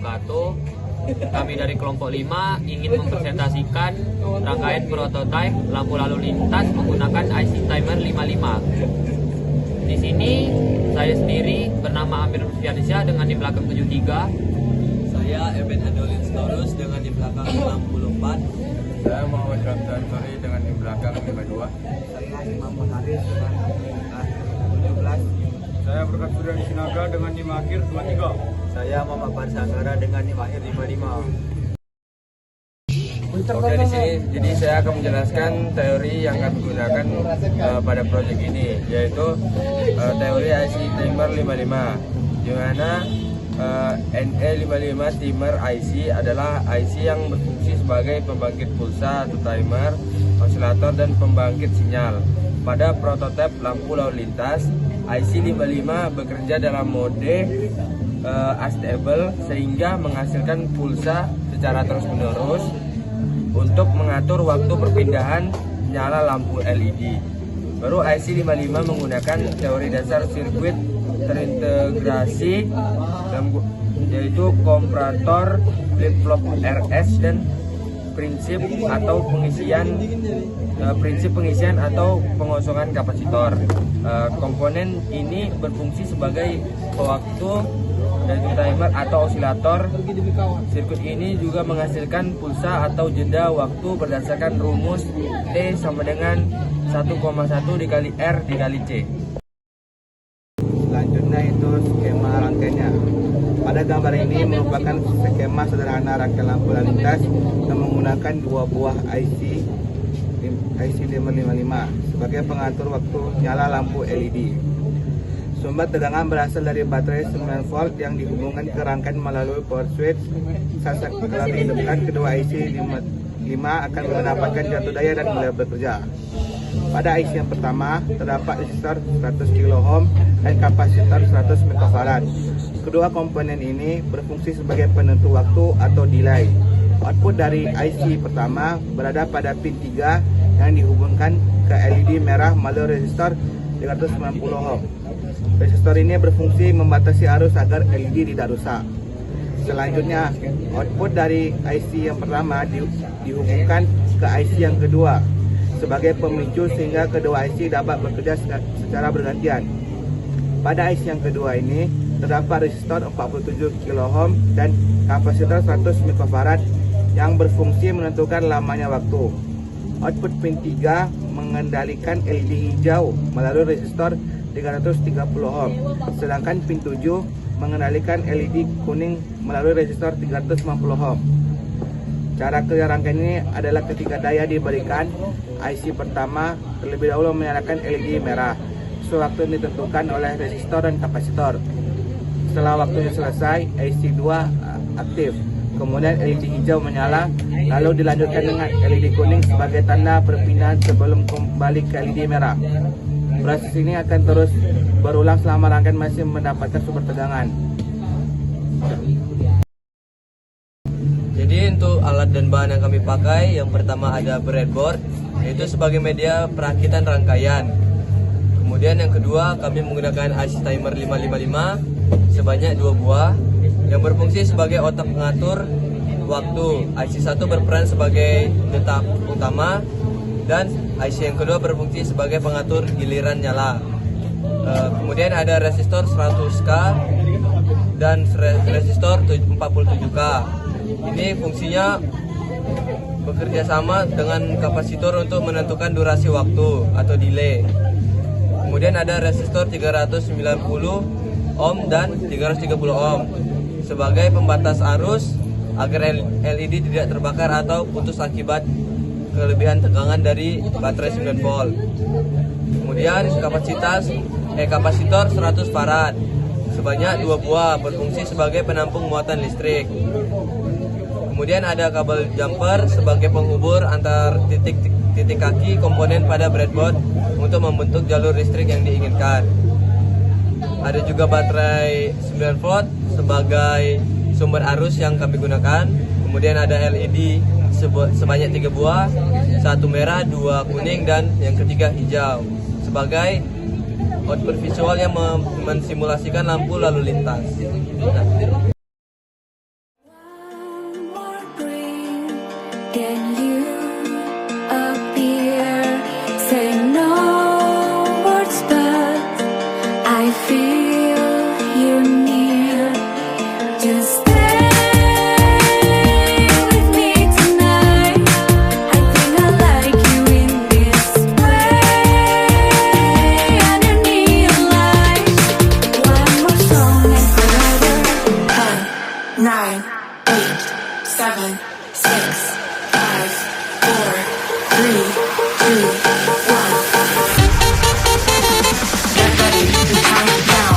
wabarakatuh. Kami dari kelompok 5 ingin mempresentasikan rangkaian prototipe lampu lalu lintas menggunakan IC Timer 55. Di sini saya sendiri bernama Amir Rufiansyah dengan di belakang 73. Saya Eben Adolin Storus dengan di belakang 64. Saya Muhammad Ramdan Sori dengan di belakang 52. Saya Imam Haris dengan 17. Saya Berkat Surya Sinaga dengan di Mahir 23. Saya Muhammad Parsagara dengan di Mahir 55. Oke, di sini jadi saya akan menjelaskan teori yang kami gunakan pada proyek ini, yaitu teori IC Timer 55, di mana NE55 Timer IC adalah IC yang berfungsi sebagai pembangkit pulsa atau timer, osilator, dan pembangkit sinyal. Pada prototipe lampu lalu lintas, IC55 bekerja dalam mode unstable sehingga menghasilkan pulsa secara terus-menerus untuk mengatur waktu perpindahan nyala lampu LED. Baru IC55 menggunakan teori dasar sirkuit terintegrasi yaitu komparator, flip-flop RS, dan prinsip pengisian atau pengosongan kapasitor. Komponen ini berfungsi sebagai pewaktu yaitu timer atau osilator. Sirkuit ini juga menghasilkan pulsa atau jeda waktu berdasarkan rumus T sama dengan 1,1 dikali R dikali C. Selanjutnya itu skema rangkaiannya. Pada gambar ini merupakan skema sederhana rangkaian lampu lalu lintas yang menggunakan dua buah IC 555 sebagai pengatur waktu nyala lampu LED. Sumber tegangan berasal dari baterai 9 volt yang dihubungkan ke rangkaian melalui power switch. Saat dihidupkan, kedua IC 5 akan mendapatkan jatuh daya dan mulai bekerja. Pada IC yang pertama terdapat resistor 100 kΩ dan kapasitor 100 mikrofarad. Kedua komponen ini berfungsi sebagai penentu waktu atau delay. Output dari IC pertama berada pada pin 3 yang dihubungkan ke LED merah melalui resistor 390 ohm. Resistor ini berfungsi membatasi arus agar LED tidak rusak. Selanjutnya, output dari IC yang pertama dihubungkan ke IC yang kedua sebagai pemicu sehingga kedua IC dapat bekerja secara bergantian. Pada IC yang kedua ini terdapat resistor 47 kΩ dan kapasitor 100 mikrofarad yang berfungsi menentukan lamanya waktu. Output pin 3 mengendalikan LED hijau melalui resistor 330 ohm, sedangkan pin 7 mengendalikan LED kuning melalui resistor 350 ohm. Cara kerja rangkaian ini adalah ketika daya diberikan, IC pertama terlebih dahulu menyalakan LED merah. Sewaktu ditentukan oleh resistor dan kapasitor. Setelah waktunya selesai, IC 2 aktif. Kemudian LED hijau menyala, lalu dilanjutkan dengan LED kuning sebagai tanda perpindahan sebelum kembali ke LED merah. Proses ini akan terus berulang selama rangkaian masih mendapatkan sumber tegangan. Jadi untuk alat dan bahan yang kami pakai, yang pertama ada breadboard, yaitu sebagai media perakitan rangkaian. Kemudian yang kedua, kami menggunakan IC Timer 555 sebanyak 2 buah yang berfungsi sebagai otak pengatur waktu. IC 1 berperan sebagai detak utama dan IC yang kedua berfungsi sebagai pengatur giliran nyala. Kemudian ada resistor 100K dan resistor 47K. Ini fungsinya bekerja sama dengan kapasitor untuk menentukan durasi waktu atau delay. Kemudian ada resistor 390 ohm dan 330 ohm sebagai pembatas arus agar LED tidak terbakar atau putus akibat kelebihan tegangan dari baterai 9 volt. Kemudian kapasitor 100 farad sebanyak 2 buah berfungsi sebagai penampung muatan listrik. Kemudian ada kabel jumper sebagai penghubur antar titik kaki komponen pada breadboard untuk membentuk jalur listrik yang diinginkan. Ada juga baterai 9 volt sebagai sumber arus yang kami gunakan. Kemudian ada LED sebanyak 3 buah, 1 merah, 2 kuning, dan yang ketiga hijau sebagai output visual yang mensimulasikan lampu lalu lintas. 9, 8, 7, 6, 5, 4, 3, 2, 1. Get ready to count down.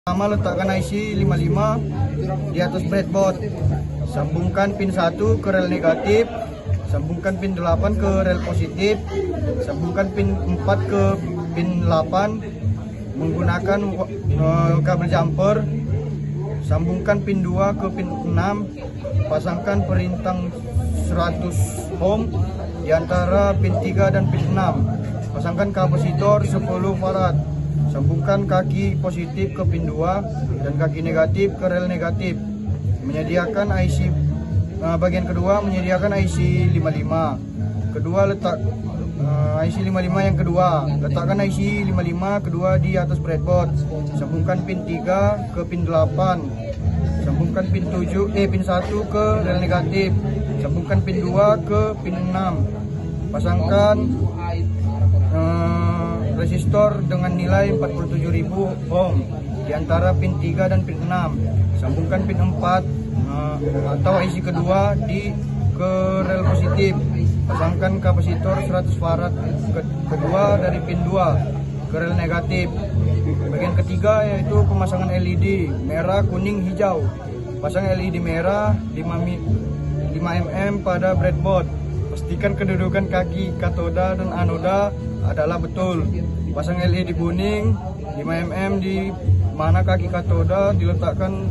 Pertama, letakkan IC 55 di atas breadboard. Sambungkan pin 1 ke rel negatif, sambungkan pin 8 ke rel positif, sambungkan pin 4 ke pin 8 menggunakan kabel jumper. Sambungkan pin 2 ke pin 6, pasangkan perintang 100 ohm di antara pin 3 dan pin 6. Pasangkan kapasitor 10 farad. Sambungkan kaki positif ke pin 2 dan kaki negatif ke rel negatif. Menyediakan IC bagian kedua menyediakan IC 55. Kedua letak IC 55 yang kedua. Letakkan IC 55 kedua di atas breadboard. Sambungkan pin 3 ke pin 8. Sambungkan pin 1 ke rel negatif. Sambungkan pin 2 ke pin 6. Pasangkan resistor dengan nilai 47.000 ohm di antara pin 3 dan pin 6. Sambungkan pin 4 atau IC kedua ke rel positif. Pasangkan kapasitor 100 farad kedua dari pin 2 ke rel negatif. Bagian ketiga yaitu pemasangan LED merah, kuning, hijau. Pasang LED merah 5 mm pada breadboard. Pastikan kedudukan kaki katoda dan anoda adalah betul. Pasang LED kuning 5 mm di mana kaki katoda diletakkan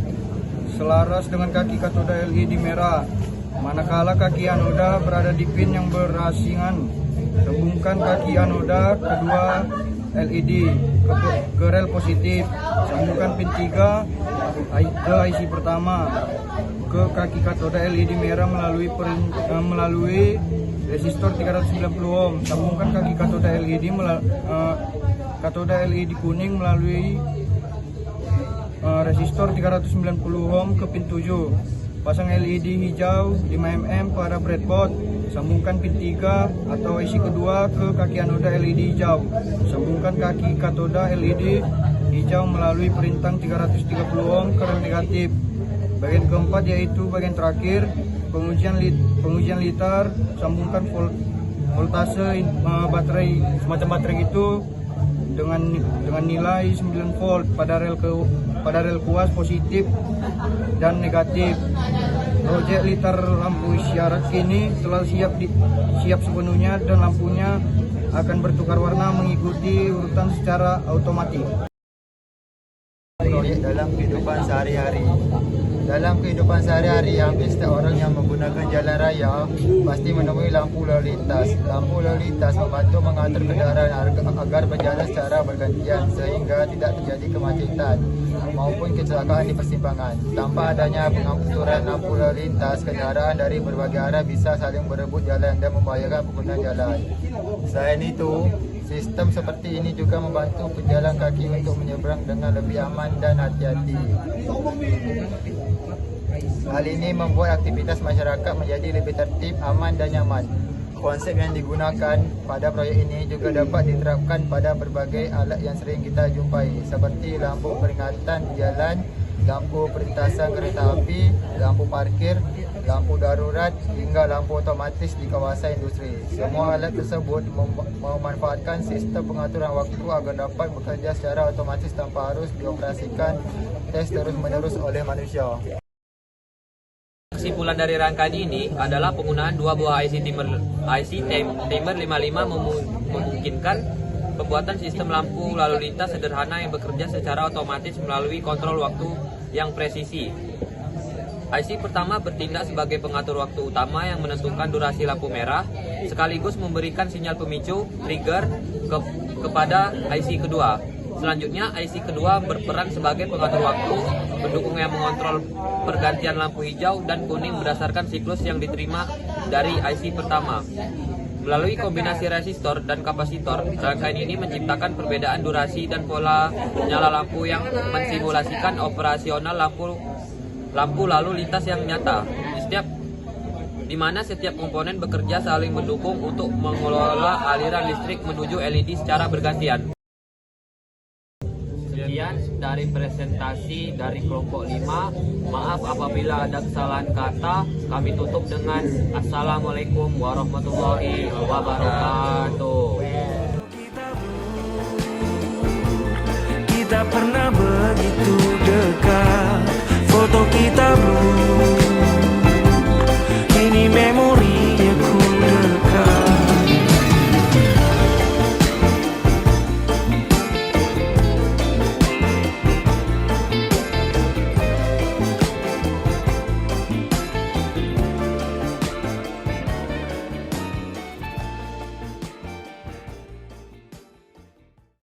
selaras dengan kaki katoda LED merah. Manakala kaki anoda berada di pin yang berasingan, sambungkan kaki anoda kedua LED ke rel positif. Sambungkan pin 3 ke IC pertama ke kaki katoda LED merah melalui resistor 390 ohm. Sambungkan kaki katoda LED kuning melalui resistor 390 ohm ke pin 7. Pasang LED hijau 5 mm pada breadboard. Sambungkan pin 3 atau IC kedua ke kaki anoda LED hijau. Sambungkan kaki katoda LED hijau melalui perintang 330 ohm ke rel negatif. Bagian keempat yaitu bagian terakhir, pengujian liter. Sambungkan voltase baterai, semacam baterai itu dengan nilai 9 volt pada rel kuas positif dan negatif. Projek liter lampu isyarat kini telah siap sepenuhnya dan lampunya akan bertukar warna mengikuti urutan secara otomatis. Proyek dalam kehidupan sehari-hari. Dalam kehidupan sehari-hari, hampir setiap orang yang menggunakan jalan raya pasti menemui lampu lalu lintas. Lampu lalu lintas membantu mengatur kendaraan agar berjalan secara bergantian sehingga tidak terjadi kemacetan maupun kecelakaan di persimpangan. Tanpa adanya pengaturan lampu lalu lintas, kendaraan dari berbagai arah bisa saling berebut jalan dan membahayakan pengguna jalan. Selain itu, sistem seperti ini juga membantu pejalan kaki untuk menyeberang dengan lebih aman dan hati-hati. Hal ini membuat aktivitas masyarakat menjadi lebih tertib, aman dan nyaman. Konsep yang digunakan pada proyek ini juga dapat diterapkan pada berbagai alat yang sering kita jumpai seperti lampu peringatan jalan, lampu perlintasan kereta api, lampu parkir, lampu darurat hingga lampu otomatis di kawasan industri. Semua alat tersebut memanfaatkan sistem pengaturan waktu agar dapat bekerja secara otomatis tanpa harus dioperasikan terus-menerus oleh manusia. Kesimpulan dari rangkaian ini adalah penggunaan dua buah IC timer 55 memungkinkan pembuatan sistem lampu lalu lintas sederhana yang bekerja secara otomatis melalui kontrol waktu yang presisi. IC pertama bertindak sebagai pengatur waktu utama yang menentukan durasi lampu merah, sekaligus memberikan sinyal pemicu trigger kepada IC kedua. Selanjutnya, IC kedua berperan sebagai pengatur waktu, pendukung yang mengontrol pergantian lampu hijau dan kuning berdasarkan siklus yang diterima dari IC pertama. Melalui kombinasi resistor dan kapasitor, rangkaian ini menciptakan perbedaan durasi dan pola nyala lampu yang mensimulasikan operasional lampu lalu lintas yang nyata, di mana setiap komponen bekerja saling mendukung untuk mengelola aliran listrik menuju LED secara bergantian. Sekian dari presentasi dari kelompok 5. Maaf apabila ada kesalahan kata. Kami tutup dengan Assalamualaikum warahmatullahi wabarakatuh. Kita pernah begitu